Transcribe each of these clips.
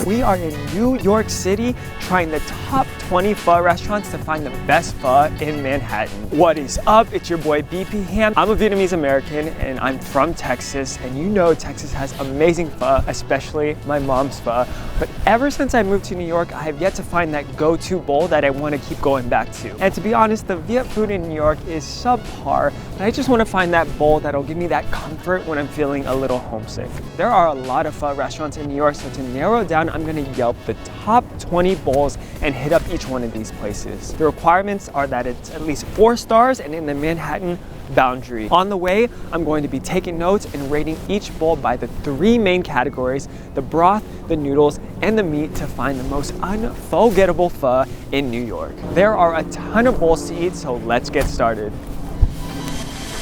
We are in New York City trying the top 20 pho restaurants to find the best pho in Manhattan. What is up? It's your boy BP Ham. I'm a Vietnamese American and I'm from Texas, and you know Texas has amazing pho, especially my mom's pho. But ever since I moved to New York, I have yet to find that go-to bowl that I want to keep going back to. And to be honest, the Viet food in New York is subpar, but I just want to find that bowl that'll give me that comfort when I'm feeling a little homesick. There are a lot of pho restaurants in New York, so to narrow it down, I'm going to Yelp the top 20 bowls and hit up each one of these places. The requirements are that it's at least 4 stars and in the Manhattan boundary. On the way, I'm going to be taking notes and rating each bowl by the 3 main categories: the broth, the noodles, and the meat, to find the most unforgettable pho in New York. There are a ton of bowls to eat, so let's get started.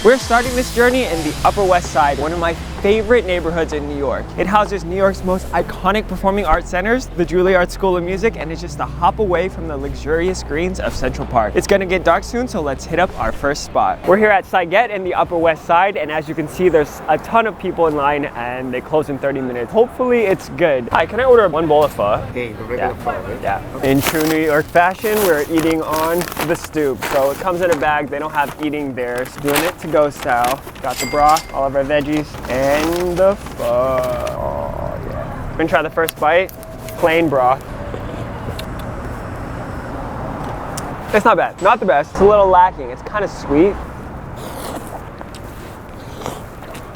We're starting this journey in the Upper West Side, one of my favorite neighborhoods in New York. It houses New York's most iconic performing arts centers, the Juilliard School of Music, and it's just a hop away from the luxurious greens of Central Park. It's gonna get dark soon, so let's hit up our first spot. We're here at Saiguette in the Upper West Side, and as you can see, there's a ton of people in line and they close in 30 minutes. Hopefully it's good. Hi, can I order 1 bowl of pho? Okay, the regular pho, right? Yeah. In true New York fashion, we're eating on the stoop. So it comes in a bag, they don't have eating theirs. Doing it to go style. Got the broth, all of our veggies, and the pho. Oh, yeah. I'm gonna try the first bite. Plain broth. It's not bad. Not the best. It's a little lacking. It's kind of sweet.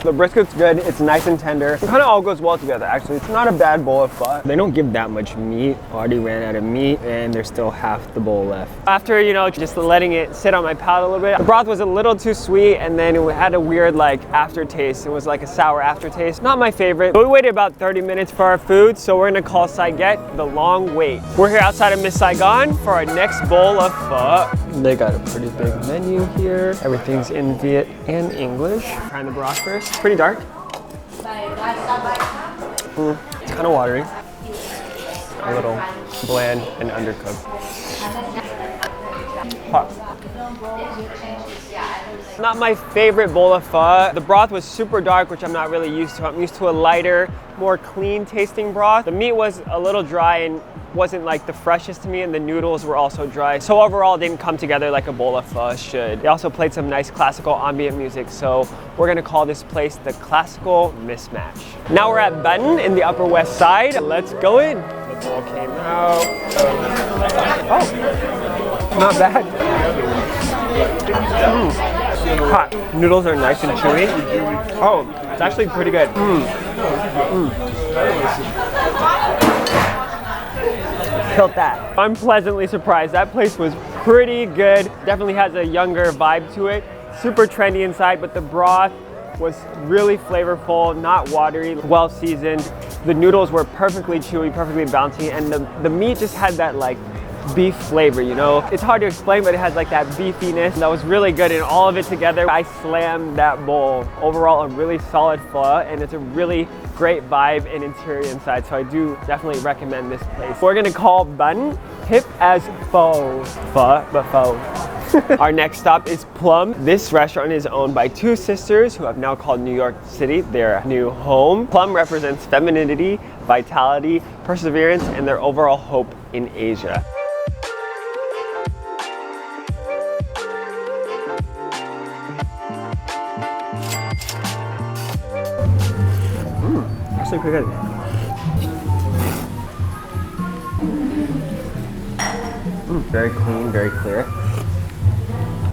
The brisket's good, it's nice and tender. It kind of all goes well together, actually. It's not a bad bowl of pho. They don't give that much meat. Already ran out of meat, and there's still half the bowl left. After, you know, just letting it sit on my palate a little bit, the broth was a little too sweet, and then it had a weird, like, aftertaste. It was like a sour aftertaste. Not my favorite. But we waited about 30 minutes for our food, so we're gonna call Saiguette the long wait. We're here outside of Miss Saigon for our next bowl of pho. They got a pretty big menu here. Everything's in Viet and English. Trying the broth first. Pretty dark. It's kind of watery. A little bland and undercooked. Hot. Not my favorite bowl of pho. The broth was super dark, which I'm not really used to. I'm used to a lighter, more clean tasting broth. The meat was a little dry and wasn't like the freshest to me, and the noodles were also dry. So overall, it didn't come together like a bowl of pho should. They also played some nice classical ambient music, so we're gonna call this place the Classical Mismatch. Now we're at Banh in the Upper West Side. Let's go in. The bowl came out. Oh, not bad. Hot. Noodles are nice and chewy. Oh, it's actually pretty good. Killed that. I'm pleasantly surprised. That place was pretty good. Definitely has a younger vibe to it. Super trendy inside, but the broth was really flavorful, not watery, well seasoned. The noodles were perfectly chewy, perfectly bouncy, and the meat just had that like beef flavor, you know? It's hard to explain, but it has like that beefiness that was really good, and all of it together, I slammed that bowl. Overall, a really solid pho, and it's a really great vibe and interior inside, so I do definitely recommend this place. We're gonna call Banh hip as pho. Pho, but pho. Our next stop is Plum. This restaurant is owned by 2 sisters who have now called New York City their new home. Plum represents femininity, vitality, perseverance, and their overall hope in Asia. Actually pretty good. Very clean, very clear.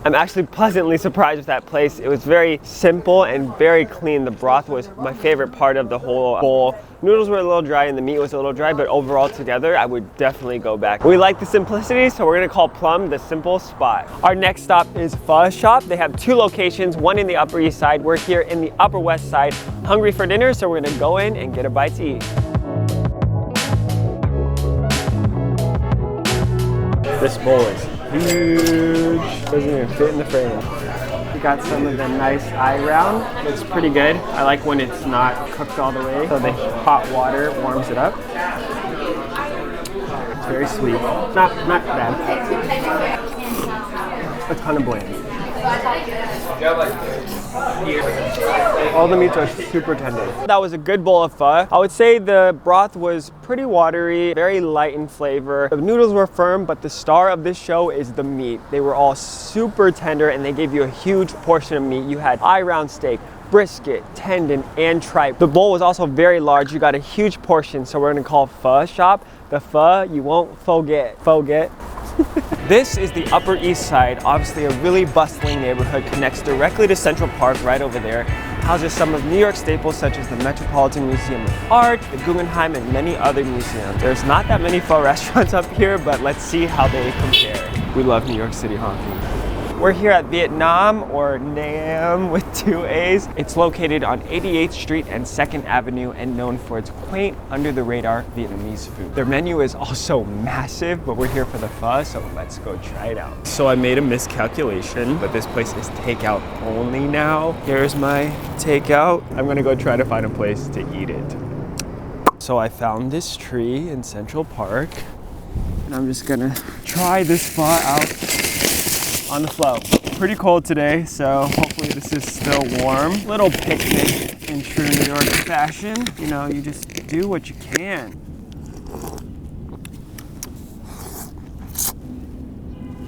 I'm actually pleasantly surprised with that place. It was very simple and very clean. The broth was my favorite part of the whole bowl. Noodles were a little dry and the meat was a little dry, but overall together, I would definitely go back. We like the simplicity, so we're gonna call Plum the simple spot. Our next stop is Pho Shop. They have 2 locations, one in the Upper East Side. We're here in the Upper West Side, hungry for dinner, so we're gonna go in and get a bite to eat. This bowl is huge. Doesn't even fit in the frame. We got some of the nice eye round. Looks pretty good. I like when it's not cooked all the way, so the hot water warms it up. It's very sweet. Not bad. It's kind of bland. All the meats are super tender. That was a good bowl of pho. I would say the broth was pretty watery, very light in flavor. The noodles were firm, but the star of this show is the meat. They were all super tender and they gave you a huge portion of meat. You had eye round steak, brisket, tendon, and tripe. The bowl was also very large. You got a huge portion, so we're gonna call Pho Shop the pho you won't forget. Forget. This is the Upper East Side, obviously a really bustling neighborhood, connects directly to Central Park right over there, houses some of New York staples such as the Metropolitan Museum of Art, the Guggenheim, and many other museums. There's not that many pho restaurants up here, but let's see how they compare. We love New York City honking. We're here at Vietnam, or Nam with 2 A's. It's located on 88th Street and 2nd Avenue and known for its quaint, under-the-radar Vietnamese food. Their menu is also massive, but we're here for the pho, so let's go try it out. So I made a miscalculation, but this place is takeout only now. Here's my takeout. I'm gonna go try to find a place to eat it. So I found this tree in Central Park, and I'm just gonna try this pho out on the flow. Pretty cold today, so hopefully this is still warm. Little picnic in true New York fashion. You know, you just do what you can.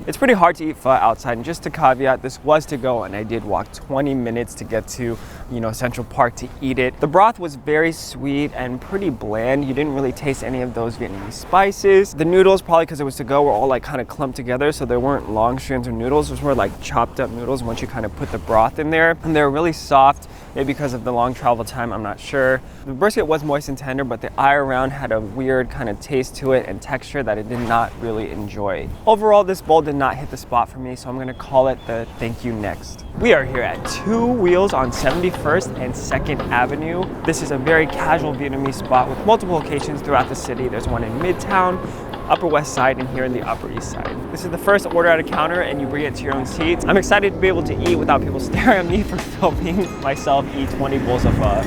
It's pretty hard to eat pho outside, and just to caveat, this was to go and I did walk 20 minutes to get to, Central Park to eat it. The broth was very sweet and pretty bland. You didn't really taste any of those Vietnamese spices. The noodles, probably because it was to go, were all like kind of clumped together, so there weren't long strands of noodles. Those were like chopped up noodles once you kind of put the broth in there. And they're really soft, maybe because of the long travel time, I'm not sure. The brisket was moist and tender, but the eye around had a weird kind of taste to it and texture that I did not really enjoy. Overall, this bowl did not hit the spot for me, so I'm gonna call it the thank you next. We are here at Two Wheels on 71st and 2nd Avenue. This is a very casual Vietnamese spot with multiple locations throughout the city. There's one in Midtown, Upper West Side, and here in the Upper East Side. This is the first order at a counter and you bring it to your own seats. I'm excited to be able to eat without people staring at me for filming myself eat 20 bowls of pho.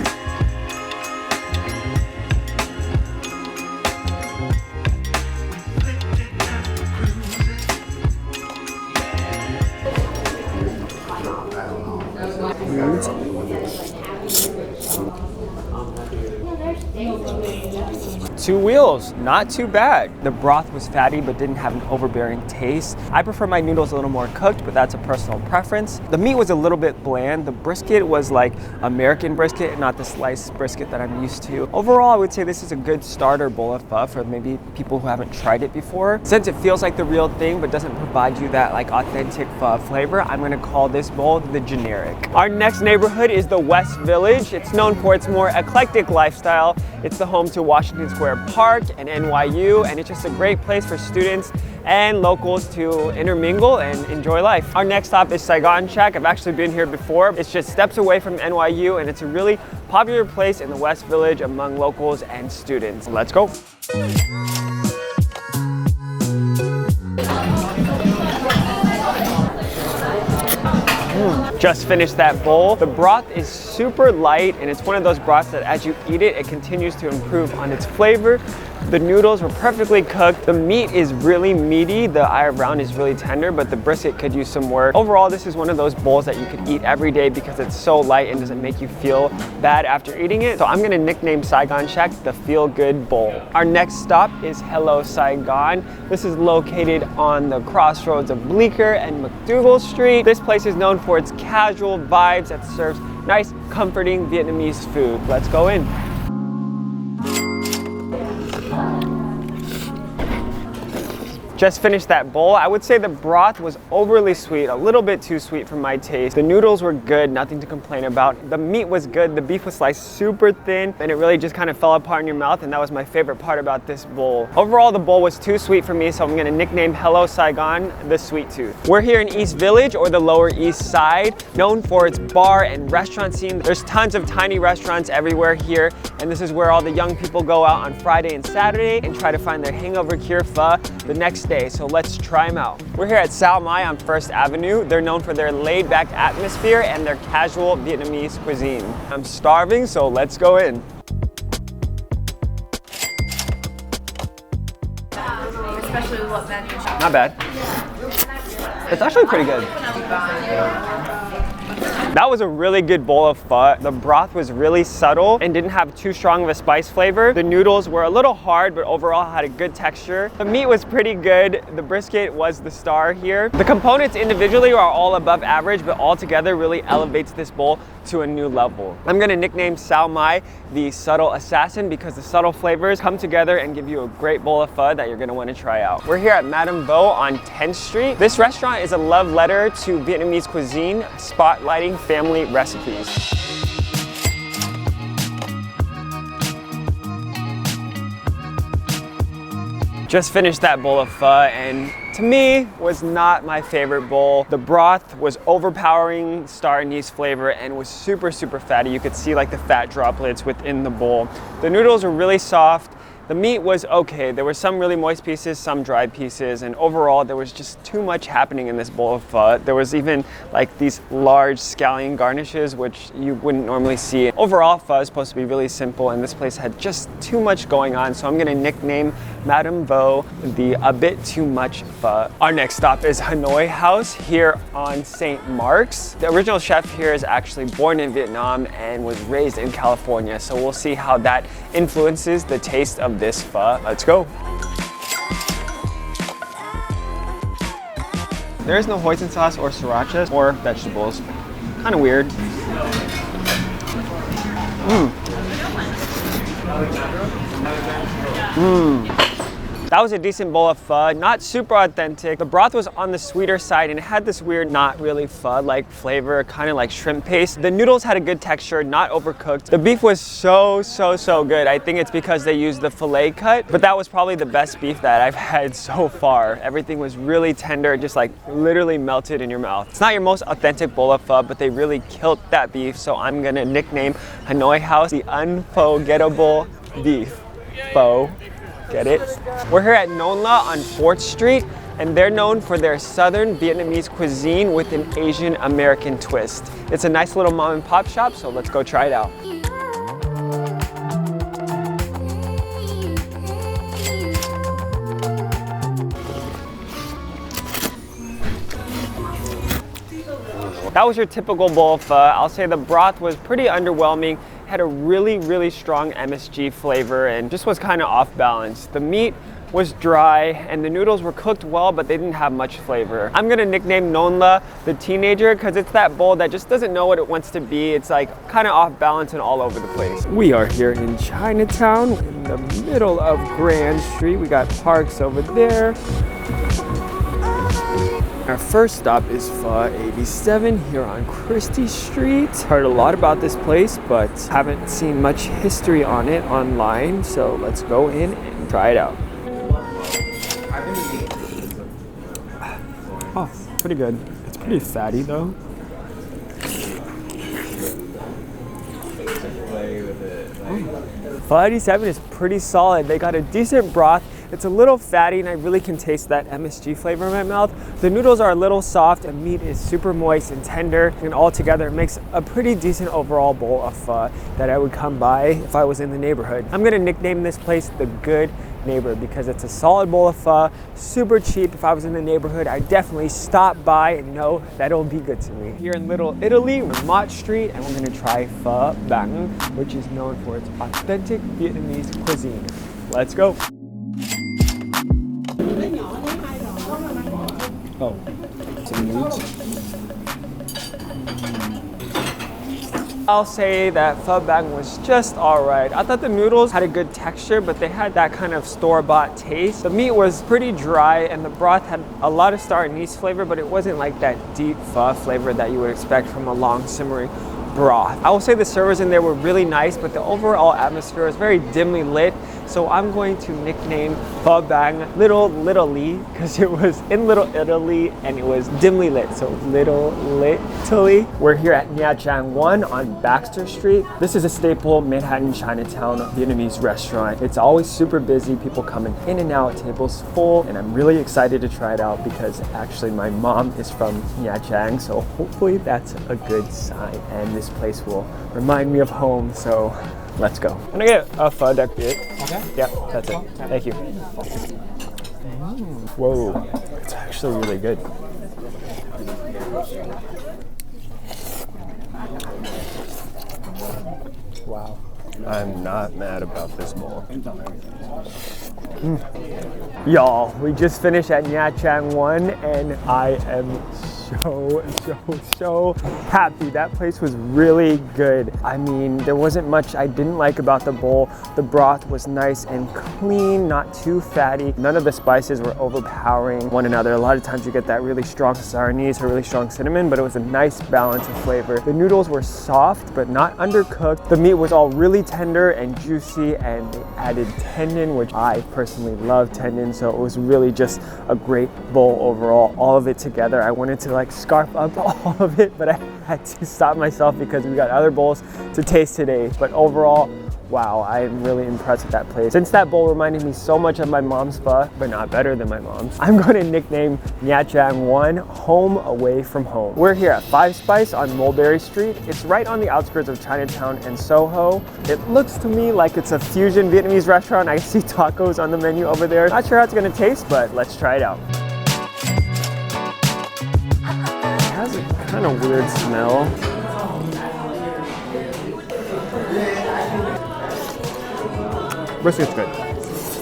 Two Wheels, not too bad. The broth was fatty but didn't have an overbearing taste. I prefer my noodles a little more cooked, but that's a personal preference. The meat was a little bit bland. The brisket was like American brisket and not the sliced brisket that I'm used to. Overall, I would say this is a good starter bowl of pho for maybe people who haven't tried it before. Since it feels like the real thing but doesn't provide you that like authentic pho flavor, I'm gonna call this bowl the generic. Our next neighborhood is the West Village. It's known for its more eclectic lifestyle. It's the home to Washington Square Park and NYU, and it's just a great place for students and locals to intermingle and enjoy life. Our next stop is Saigon Shack. I've actually been here before. It's just steps away from NYU, and it's a really popular place in the West Village among locals and students. Let's go. Just finished that bowl. The broth is super light, and it's one of those broths that as you eat it, it continues to improve on its flavor. The noodles were perfectly cooked. The meat is really meaty. The eye around is really tender, but the brisket could use some work. Overall, this is one of those bowls that you could eat every day because it's so light and doesn't make you feel bad after eating it. So I'm gonna nickname Saigon Shack the Feel Good Bowl. Our next stop is Hello Saigon. This is located on the crossroads of Bleecker and McDougal Street. This place is known for its casual vibes that serves nice, comforting Vietnamese food. Let's go in. Just finished that bowl. I would say the broth was overly sweet, a little bit too sweet for my taste. The noodles were good, nothing to complain about. The meat was good. The beef was sliced super thin, and it really just kind of fell apart in your mouth, and that was my favorite part about this bowl. Overall, the bowl was too sweet for me, so I'm gonna nickname Hello Saigon the Sweet Tooth. We're here in East Village, or the Lower East Side, known for its bar and restaurant scene. There's tons of tiny restaurants everywhere here, and this is where all the young people go out on Friday and Saturday and try to find their hangover cure pho the next day. So let's try them out. We're here at Sao Mai on 1st Avenue. They're known for their laid-back atmosphere and their casual Vietnamese cuisine. I'm starving, so let's go in. Especially what menu? Not bad. It's actually pretty good. That was a really good bowl of pho. The broth was really subtle and didn't have too strong of a spice flavor. The noodles were a little hard, but overall had a good texture. The meat was pretty good. The brisket was the star here. The components individually are all above average, but all together really elevates this bowl to a new level. I'm gonna nickname Sao Mai the subtle assassin because the subtle flavors come together and give you a great bowl of pho that you're gonna wanna try out. We're here at Madame Vo on 10th Street. This restaurant is a love letter to Vietnamese cuisine, spotlighting family recipes. Just finished that bowl of pho and to me was not my favorite bowl. The broth was overpowering star anise flavor and was super fatty. You could see like the fat droplets within the bowl. The noodles were really soft. The meat was okay. There were some really moist pieces, some dried pieces, and overall there was just too much happening in this bowl of pho. There was even like these large scallion garnishes, which you wouldn't normally see. Overall, pho is supposed to be really simple, and this place had just too much going on, so I'm gonna nickname Madame Vo the a bit too much pho. Our next stop is Noi House here on St. Mark's. The original chef here is actually born in Vietnam and was raised in California, so we'll see how that influences the taste of this pho. Let's go. There is no hoisin sauce or sriracha or vegetables. Kind of weird. That was a decent bowl of pho, not super authentic. The broth was on the sweeter side and it had this weird, not really pho-like flavor, kind of like shrimp paste. The noodles had a good texture, not overcooked. The beef was so good. I think it's because they used the filet cut, but that was probably the best beef that I've had so far. Everything was really tender, just like literally melted in your mouth. It's not your most authentic bowl of pho, but they really killed that beef, so I'm gonna nickname Noi House the unforgettable beef pho. Get it? We're here at Non La on 4th Street, and they're known for their southern Vietnamese cuisine with an Asian American twist. It's a nice little mom and pop shop, so let's go try it out. That was your typical bowl of pho. I'll say the broth was pretty underwhelming. Had a really strong MSG flavor and just was kind of off balance. The meat was dry and the noodles were cooked well, but they didn't have much flavor. I'm gonna nickname Non La the teenager because it's that bowl that just doesn't know what it wants to be. It's like kind of off balance and all over the place. We are here in Chinatown in the middle of Grand Street. We got Parks over there. Our first stop is Pho 87 here on Christie Street. Heard a lot about this place, but haven't seen much history on it online, so let's go in and try it out. Oh, pretty good. It's pretty fatty though. Pho 87 is pretty solid. They got a decent broth. It's a little fatty and I really can taste that MSG flavor in my mouth. The noodles are a little soft and meat is super moist and tender, and all together it makes a pretty decent overall bowl of pho that I would come by if I was in the neighborhood. I'm gonna nickname this place the Good Neighbor because it's a solid bowl of pho, super cheap. If I was in the neighborhood, I'd definitely stop by and know that it'll be good to me. Here in Little Italy, we're Mott Street, and we're gonna try Pho Bang, which is known for its authentic Vietnamese cuisine. Let's go. Oh, some noodles. I'll say that Pho Bang was just alright. I thought the noodles had a good texture, but they had that kind of store-bought taste. The meat was pretty dry and the broth had a lot of star anise flavor, but it wasn't like that deep pho flavor that you would expect from a long simmering broth. I will say the servers in there were really nice, but the overall atmosphere was very dimly lit. So I'm going to nickname Pho Bang Little Italy because it was in Little Italy and it was dimly lit. So Little Italy. We're here at Nha Trang One on Baxter Street. This is a staple Manhattan Chinatown Vietnamese restaurant. It's always super busy, people coming in and out, tables full, and I'm really excited to try it out because actually my mom is from Nha Trang, so hopefully that's a good sign and this place will remind me of home. So let's go. I'm gonna get a pho duck bit. Okay. Yeah, that's it. Thank you. Whoa, it's actually really good. Wow. I'm not mad about this bowl. Y'all, we just finished at Nha Trang One and I am so happy. That place was really good. I mean, there wasn't much I didn't like about the bowl. The broth was nice and clean, not too fatty. None of the spices were overpowering one another. A lot of times you get that really strong sour anise or really strong cinnamon, but it was a nice balance of flavor. The noodles were soft, but not undercooked. The meat was all really tender and juicy, and they added tendon, which I personally love tendon, so it was really just a great bowl overall. All of it together. I wanted to like scarf up all of it, but I had to stop myself because we got other bowls to taste today. But overall, wow, I'm really impressed with that place. Since that bowl reminded me so much of my mom's pho, but not better than my mom's, I'm going to nickname Nha Trang One home away from home. We're here at 5 Spice on Mulberry Street. It's right on the outskirts of Chinatown and Soho. It looks to me like it's a fusion Vietnamese restaurant. I see tacos on the menu over there. Not sure how it's gonna taste, but let's try it out. It has a kind of weird smell. Brisket's good.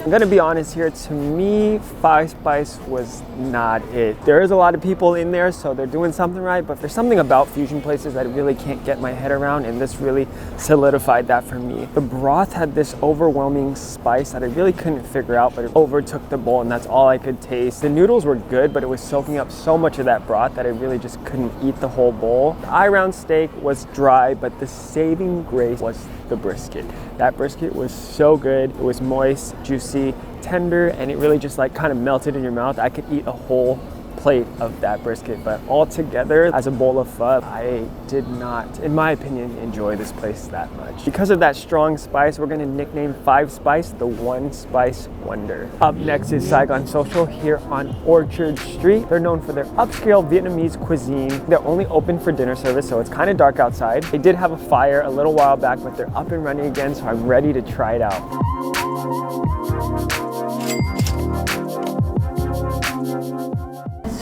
I'm gonna be honest here, to me, 5 Spice was not it. There is a lot of people in there, so they're doing something right, but there's something about fusion places that I really can't get my head around, and this really solidified that for me. The broth had this overwhelming spice that I really couldn't figure out, but it overtook the bowl, and that's all I could taste. The noodles were good, but it was soaking up so much of that broth that I really just couldn't eat the whole bowl. The eye-round steak was dry, but the saving grace was the brisket. That brisket was so good. It was moist, juicy, tender, and it really just like kind of melted in your mouth. I could eat a whole plate of that brisket, but all together as a bowl of pho, I did not, in my opinion, enjoy this place that much. Because of that strong spice, we're gonna nickname 5 Spice the One Spice Wonder. Up next is Saigon Social here on Orchard Street. They're known for their upscale Vietnamese cuisine. They're only open for dinner service, so it's kind of dark outside. They did have a fire a little while back, but they're up and running again, so I'm ready to try it out.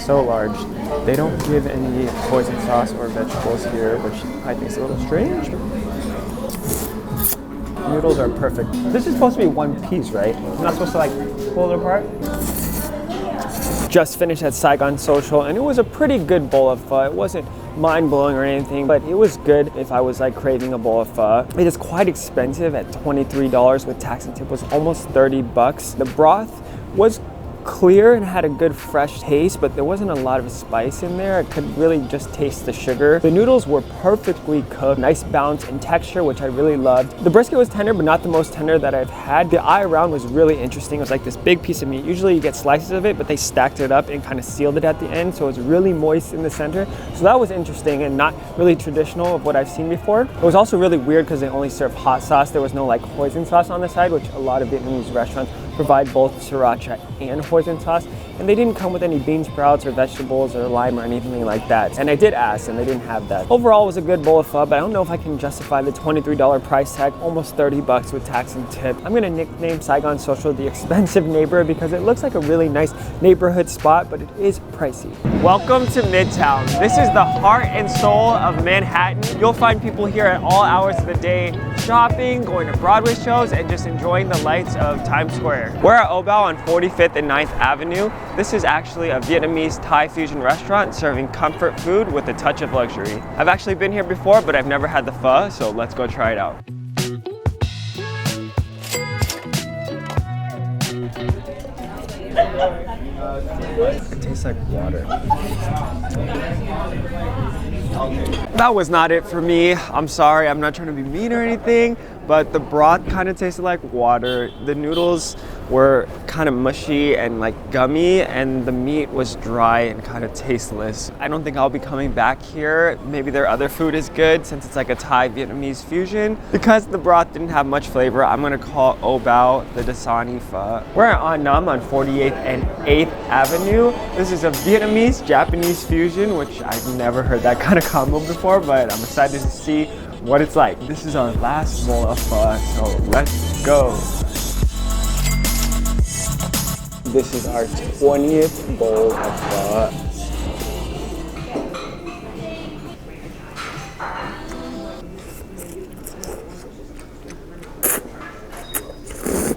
So large. They don't give any hoisin sauce or vegetables here, which I think is a little strange. Noodles are perfect. This is supposed to be one piece, right? I'm not supposed to like pull it apart? Just finished at Saigon Social, and it was a pretty good bowl of pho. It wasn't mind-blowing or anything, but it was good if I was like craving a bowl of pho. It is quite expensive at $23 with tax and tip was almost 30 bucks. The broth was clear and had a good fresh taste, but there wasn't a lot of spice in there. I could really just taste the sugar. The noodles were perfectly cooked, nice balance in texture, which I really loved. The brisket was tender, but not the most tender that I've had. The eye around was really interesting. It was like this big piece of meat. Usually you get slices of it, but they stacked it up and kind of sealed it at the end, so it was really moist in the center. So that was interesting and not really traditional of what I've seen before. It was also really weird because they only serve hot sauce. There was no like hoisin sauce on the side, which a lot of Vietnamese restaurants provide both sriracha and hoisin sauce, and they didn't come with any bean sprouts or vegetables or lime or anything like that. And I did ask, and they didn't have that. Overall, it was a good bowl of pho, but I don't know if I can justify the $23 price tag, almost 30 bucks with tax and tip. I'm gonna nickname Saigon Social the expensive neighbor because it looks like a really nice neighborhood spot, but it is pricey. Welcome to Midtown. This is the heart and soul of Manhattan. You'll find people here at all hours of the day, shopping, going to Broadway shows, and just enjoying the lights of Times Square. We're at OBAO on 45th and 9th Avenue. This is actually a Vietnamese Thai fusion restaurant serving comfort food with a touch of luxury. I've actually been here before, but I've never had the pho, so let's go try it out. It tastes like water. That was not it for me. I'm sorry, I'm not trying to be mean or anything, but the broth kind of tasted like water. The noodles were kind of mushy and like gummy, and the meat was dry and kind of tasteless. I don't think I'll be coming back here. Maybe their other food is good since it's like a Thai Vietnamese fusion. Because the broth didn't have much flavor, I'm gonna call OBAO the Dasani Pho. We're at On Nam on 48th and 8th Avenue. This is a Vietnamese Japanese fusion, which I've never heard that kind of combo before, but I'm excited to see what it's like. This is our last bowl of pho, so let's go. This is our 20th bowl of pho.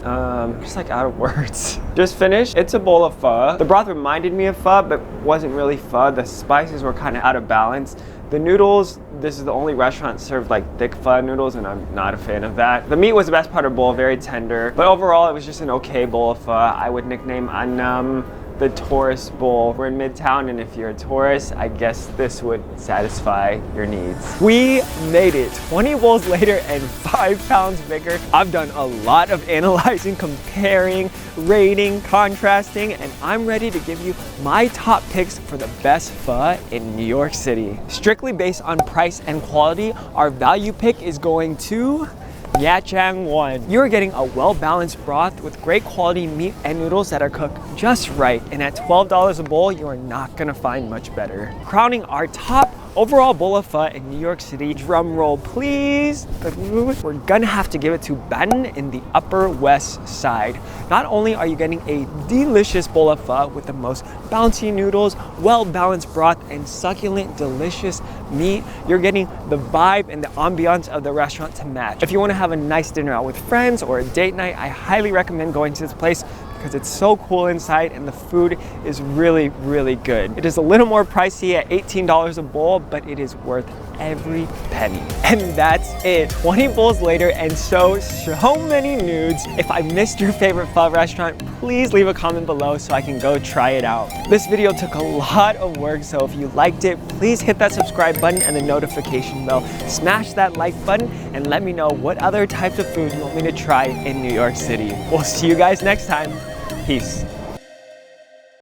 Just like out of words. Just finished. It's a bowl of pho. The broth reminded me of pho, but wasn't really pho. The spices were kind of out of balance. The noodles, this is the only restaurant served like thick pho noodles, and I'm not a fan of that. The meat was the best part of the bowl, very tender. But overall, it was just an okay bowl of pho. I would nickname Annam the tourist bowl. We're in Midtown, and if you're a tourist, I guess this would satisfy your needs. We made it 20 bowls later and 5 pounds bigger. I've done a lot of analyzing, comparing, rating, contrasting, and I'm ready to give you my top picks for the best pho in New York City. Strictly based on price and quality, our value pick is going to Nha Trang One. You're getting a well-balanced broth with great quality meat and noodles that are cooked just right. And at $12 a bowl, you are not gonna find much better. Crowning our top overall bowl of pho in New York City, drum roll please, we're gonna have to give it to Banh in the Upper West Side. Not only are you getting a delicious bowl of pho with the most bouncy noodles, well-balanced broth, and succulent, delicious meat, you're getting the vibe and the ambiance of the restaurant to match. If you wanna have a nice dinner out with friends or a date night, I highly recommend going to this place because it's so cool inside and the food is really, really good. It is a little more pricey at $18 a bowl, but it is worth every penny. And that's it. 20 bowls later and so many nudes. If I missed your favorite pho restaurant, please leave a comment below so I can go try it out. This video took a lot of work, so if you liked it, please hit that subscribe button and the notification bell. Smash that like button and let me know what other types of food you want me to try in New York City. We'll see you guys next time. Peace.